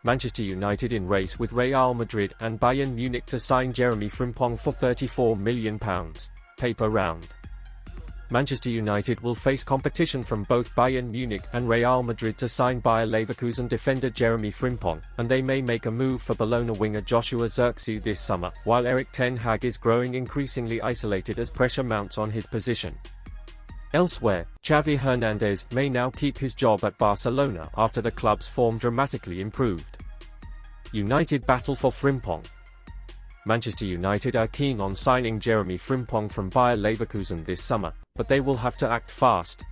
Manchester United in race with Real Madrid and Bayern Munich to sign Jeremy Frimpong for £34 million. Paper round. Manchester United will face competition from both Bayern Munich and Real Madrid to sign Bayer Leverkusen defender Jeremy Frimpong, and they may make a move for Bologna winger Joshua Zirkzee this summer, while Erik ten Hag is growing increasingly isolated as pressure mounts on his position. Elsewhere, Xavi Hernandez may now keep his job at Barcelona after the club's form dramatically improved. United battle for Frimpong. Manchester United are keen on signing Jeremy Frimpong from Bayer Leverkusen this summer, but they will have to act fast.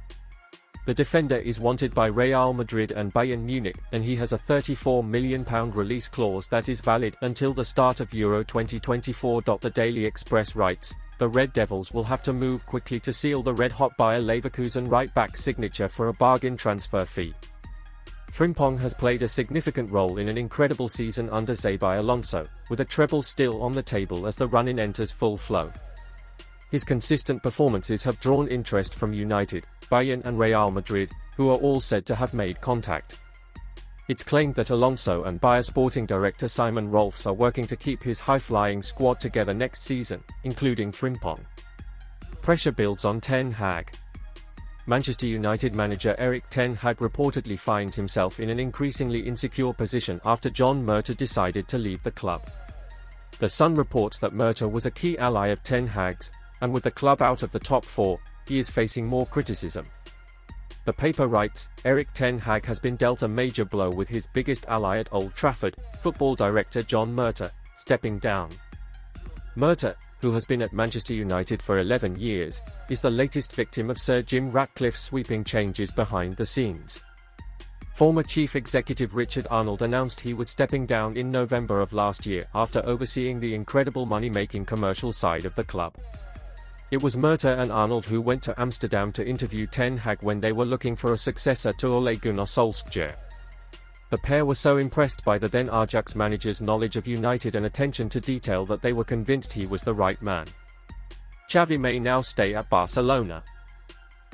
The defender is wanted by Real Madrid and Bayern Munich, and he has a £34 million release clause that is valid until the start of Euro 2024. The Daily Express writes, the Red Devils will have to move quickly to seal the red-hot Bayer Leverkusen right-back signature for a bargain transfer fee. Frimpong has played a significant role in an incredible season under Xabi Alonso, with a treble still on the table as the run-in enters full flow. His consistent performances have drawn interest from United, Bayern and Real Madrid, who are all said to have made contact. It's claimed that Alonso and Bayer sporting director Simon Rolfs are working to keep his high-flying squad together next season, including Frimpong. Pressure builds on ten Hag. Manchester United manager Erik ten Hag reportedly finds himself in an increasingly insecure position after John Murtough decided to leave the club. The Sun reports that Murtough was a key ally of ten Hag's, and with the club out of the top four, he is facing more criticism. The paper writes, Erik ten Hag has been dealt a major blow with his biggest ally at Old Trafford, football director John Murtough, stepping down. Murtough, who has been at Manchester United for 11 years, is the latest victim of Sir Jim Ratcliffe's sweeping changes behind the scenes. Former Chief Executive Richard Arnold announced he was stepping down in November of last year after overseeing the incredible money-making commercial side of the club. It was Murtough and Arnold who went to Amsterdam to interview ten Hag when they were looking for a successor to Ole Gunnar Solskjaer. The pair were so impressed by the then Ajax manager's knowledge of United and attention to detail that they were convinced he was the right man. Xavi may now stay at Barcelona.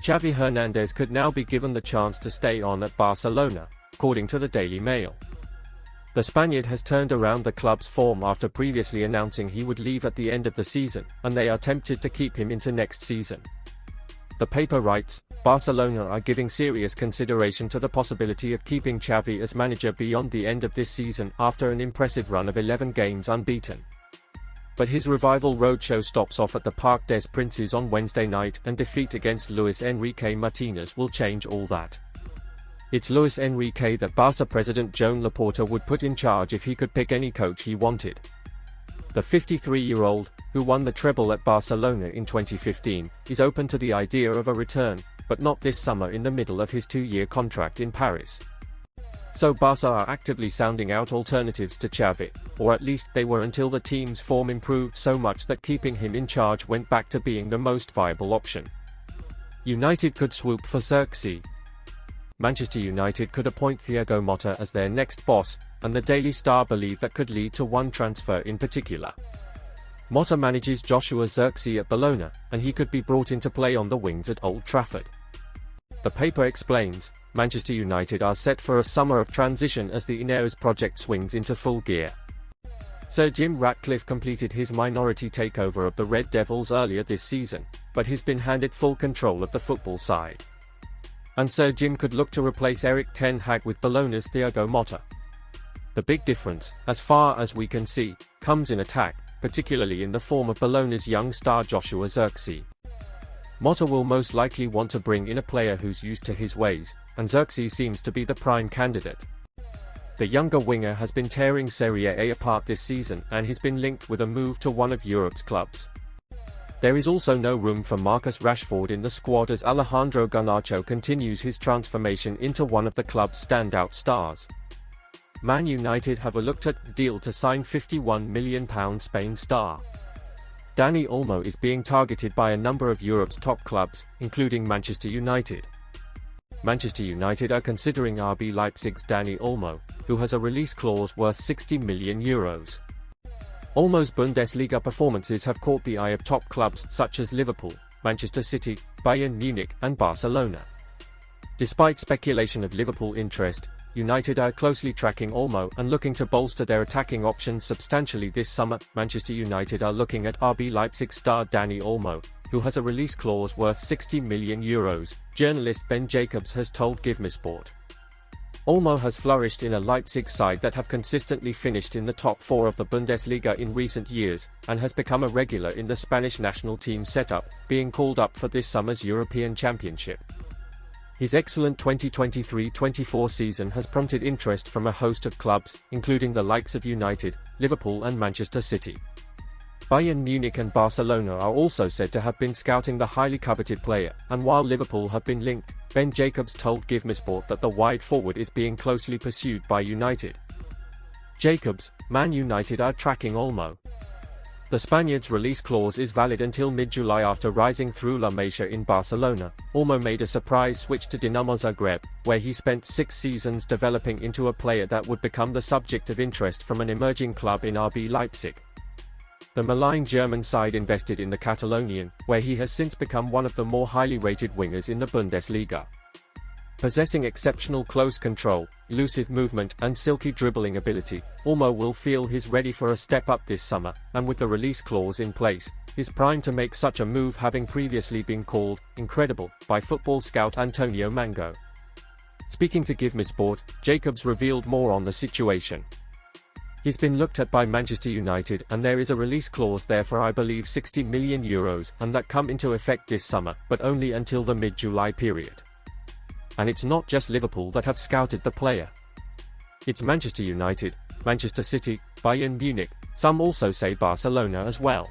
Xavi Hernandez could now be given the chance to stay on at Barcelona, according to the Daily Mail. The Spaniard has turned around the club's form after previously announcing he would leave at the end of the season, and they are tempted to keep him into next season. The paper writes, Barcelona are giving serious consideration to the possibility of keeping Xavi as manager beyond the end of this season after an impressive run of 11 games unbeaten. But his revival roadshow stops off at the Parc des Princes on Wednesday night, and defeat against Luis Enrique Martinez will change all that. It's Luis Enrique that Barca president Joan Laporta would put in charge if he could pick any coach he wanted. The 53-year-old, who won the treble at Barcelona in 2015, is open to the idea of a return, but not this summer in the middle of his 2-year contract in Paris. So Barca are actively sounding out alternatives to Xavi, or at least they were until the team's form improved so much that keeping him in charge went back to being the most viable option. United could swoop for Zirkzee. Manchester United could appoint Thiago Motta as their next boss, and the Daily Star believe that could lead to one transfer in particular. Motta manages Joshua Zirkzee at Bologna, and he could be brought into play on the wings at Old Trafford. The paper explains, Manchester United are set for a summer of transition as the INEOS project swings into full gear. Sir Jim Ratcliffe completed his minority takeover of the Red Devils earlier this season, but he's been handed full control of the football side. And Sir Jim could look to replace Erik ten Hag with Bologna's Thiago Motta. The big difference, as far as we can see, comes in attack, particularly in the form of Bologna's young star Joshua Zirkzee. Motta will most likely want to bring in a player who's used to his ways, and Zirkzee seems to be the prime candidate. The younger winger has been tearing Serie A apart this season, and he's been linked with a move to one of Europe's clubs. There is also no room for Marcus Rashford in the squad as Alejandro Garnacho continues his transformation into one of the club's standout stars. Man United have looked at the deal to sign £51 million Spain star Dani Olmo is being targeted by a number of Europe's top clubs, including Manchester United. Manchester United are considering RB Leipzig's Dani Olmo, who has a release clause worth €60 million. Olmo's Bundesliga performances have caught the eye of top clubs such as Liverpool, Manchester City, Bayern Munich, and Barcelona. Despite speculation of Liverpool interest, United are closely tracking Olmo and looking to bolster their attacking options substantially this summer. Manchester United are looking at RB Leipzig star Dani Olmo, who has a release clause worth €60 million, journalist Ben Jacobs has told GiveMeSport. Olmo has flourished in a Leipzig side that have consistently finished in the top 4 of the Bundesliga in recent years, and has become a regular in the Spanish national team setup, being called up for this summer's European Championship. His excellent 2023-24 season has prompted interest from a host of clubs, including the likes of United, Liverpool and Manchester City. Bayern Munich and Barcelona are also said to have been scouting the highly coveted player, and while Liverpool have been linked, Ben Jacobs told GiveMeSport that the wide forward is being closely pursued by United. Jacobs, Man United are tracking Olmo. The Spaniard's release clause is valid until mid-July after rising through La Masia in Barcelona. Olmo made a surprise switch to Dinamo Zagreb, where he spent 6 seasons developing into a player that would become the subject of interest from an emerging club in RB Leipzig. The maligned German side invested in the Catalonian, where he has since become one of the more highly rated wingers in the Bundesliga. Possessing exceptional close control, elusive movement and silky dribbling ability, Olmo will feel he's ready for a step up this summer, and with the release clause in place, is primed to make such a move, having previously been called incredible by football scout Antonio Mango. Speaking to GiveMeSport, Jacobs revealed more on the situation. He's been looked at by Manchester United and there is a release clause there for I believe €60 million, and that come into effect this summer, but only until the mid-July period. And it's not just Liverpool that have scouted the player. It's Manchester United, Manchester City, Bayern Munich, some also say Barcelona as well.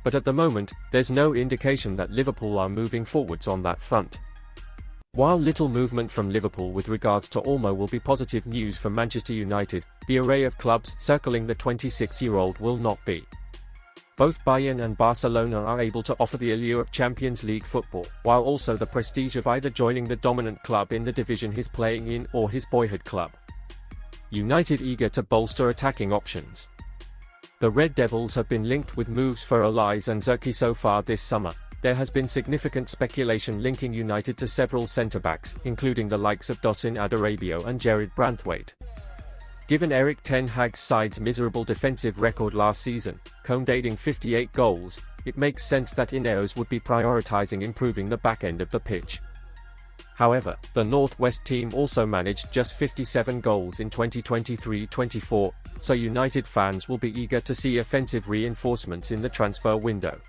But at the moment, there's no indication that Liverpool are moving forwards on that front. While little movement from Liverpool with regards to Olmo will be positive news for Manchester United, the array of clubs circling the 26-year-old will not be. Both Bayern and Barcelona are able to offer the allure of Champions League football, while also the prestige of either joining the dominant club in the division he's playing in or his boyhood club. United eager to bolster attacking options. The Red Devils have been linked with moves for Olise and Zirkzee so far this summer. There has been significant speculation linking United to several centre-backs, including the likes of Dusan Adarabioyo and Gerard Branthwaite. Given Erik ten Hag's side's miserable defensive record last season, conceding 58 goals, it makes sense that INEOS would be prioritising improving the back end of the pitch. However, the Northwest team also managed just 57 goals in 2023-24, so United fans will be eager to see offensive reinforcements in the transfer window.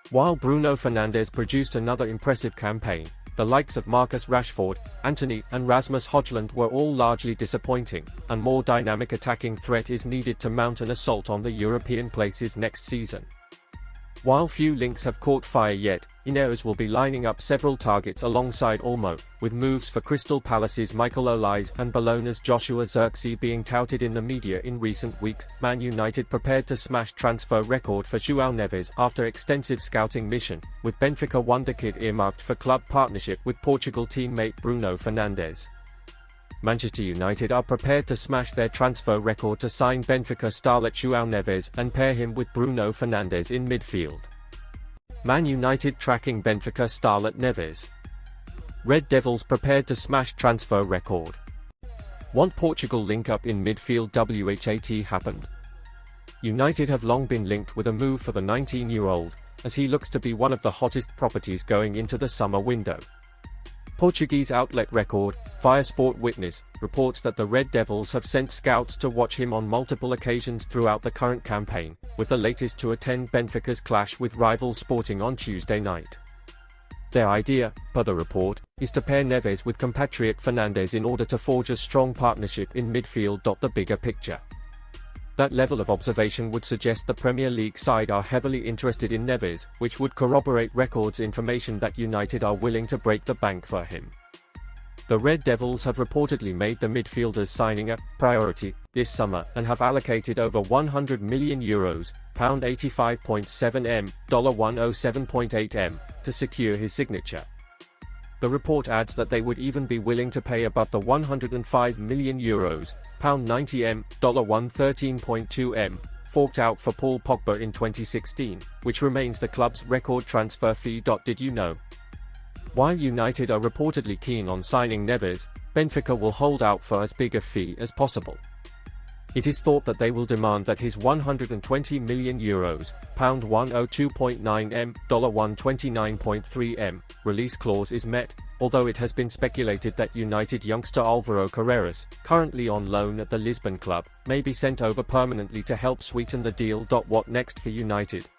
While Bruno Fernandes produced another impressive campaign, the likes of Marcus Rashford, Antony and Rasmus Højlund were all largely disappointing, and more dynamic attacking threat is needed to mount an assault on the European places next season. While few links have caught fire yet, INEOS will be lining up several targets alongside Olmo, with moves for Crystal Palace's Michael Olise and Bologna's Joshua Zirkzee being touted in the media in recent weeks. Man United prepared to smash transfer record for Joao Neves after extensive scouting mission, with Benfica wonderkid earmarked for club partnership with Portugal teammate Bruno Fernandes. Manchester United are prepared to smash their transfer record to sign Benfica starlet Joao Neves and pair him with Bruno Fernandes in midfield. Man United tracking Benfica starlet Neves. Red Devils prepared to smash transfer record. Want Portugal link-up in midfield? WHAT happened. United have long been linked with a move for the 19-year-old, as he looks to be one of the hottest properties going into the summer window. Portuguese outlet Record, via Sport Witness, reports that the Red Devils have sent scouts to watch him on multiple occasions throughout the current campaign, with the latest to attend Benfica's clash with rival Sporting on Tuesday night. Their idea, per the report, is to pair Neves with compatriot Fernandes in order to forge a strong partnership in midfield. The bigger picture. That level of observation would suggest the Premier League side are heavily interested in Neves, which would corroborate Record's information that United are willing to break the bank for him. The Red Devils have reportedly made the midfielder's signing a priority this summer and have allocated over €100 million, £85.7 m, $107.8 m, to secure his signature. The report adds that they would even be willing to pay above the €105 million, £90 m, $113.2 m, forked out for Paul Pogba in 2016, which remains the club's record transfer fee. Did you know? While United are reportedly keen on signing Neves, Benfica will hold out for as big a fee as possible. It is thought that they will demand that his €120 million, £102.9 m, $129.3 m, release clause is met, although it has been speculated that United youngster Álvaro Carreras, currently on loan at the Lisbon club, may be sent over permanently to help sweeten the deal. What next for United?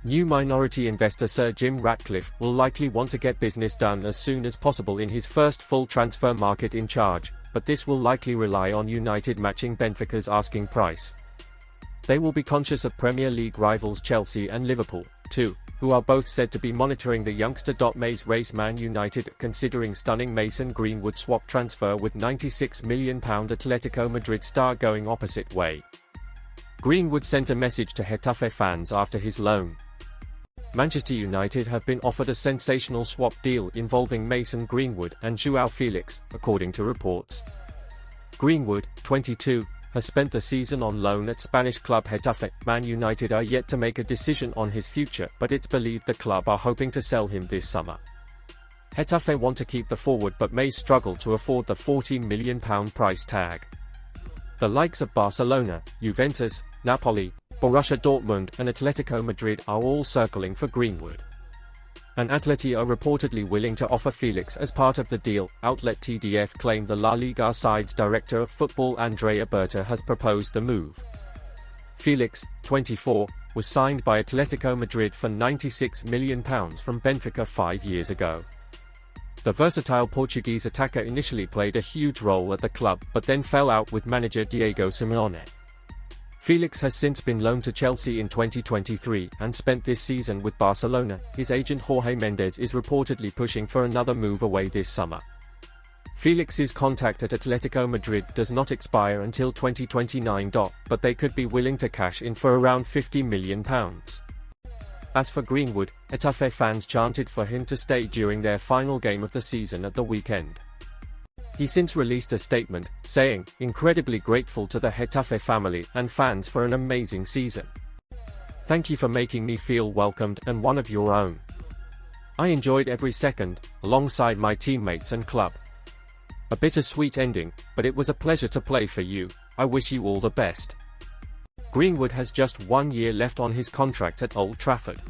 New minority investor Sir Jim Ratcliffe will likely want to get business done as soon as possible in his first full transfer market in charge, but this will likely rely on United matching Benfica's asking price. They will be conscious of Premier League rivals Chelsea and Liverpool, too, who are both said to be monitoring the youngster. MASE Race Man United considering stunning Mason Greenwood swap transfer with £96 million Atletico Madrid star going opposite way. Greenwood sent a message to Getafe fans after his loan. Manchester United have been offered a sensational swap deal involving Mason Greenwood and Joao Felix, according to reports. Greenwood, 22, has spent the season on loan at Spanish club Getafe. Man United are yet to make a decision on his future, but it's believed the club are hoping to sell him this summer. Getafe want to keep the forward but may struggle to afford the £40 million price tag. The likes of Barcelona, Juventus, Napoli, Borussia Dortmund and Atletico Madrid are all circling for Greenwood. And Atleti are reportedly willing to offer Felix as part of the deal. Outlet TDF claimed the La Liga side's director of football Andrea Berta has proposed the move. Felix, 24, was signed by Atletico Madrid for £96 million from Benfica 5 years ago. The versatile Portuguese attacker initially played a huge role at the club but then fell out with manager Diego Simeone. Felix has since been loaned to Chelsea in 2023 and spent this season with Barcelona. His agent Jorge Mendes is reportedly pushing for another move away this summer. Felix's contract at Atletico Madrid does not expire until 2029. But they could be willing to cash in for around £50 million. As for Greenwood, Getafe fans chanted for him to stay during their final game of the season at the weekend. He since released a statement, saying, "Incredibly grateful to the Getafe family and fans for an amazing season. Thank you for making me feel welcomed and one of your own. I enjoyed every second, alongside my teammates and club. A bittersweet ending, but it was a pleasure to play for you. I wish you all the best." Greenwood has just 1 year left on his contract at Old Trafford.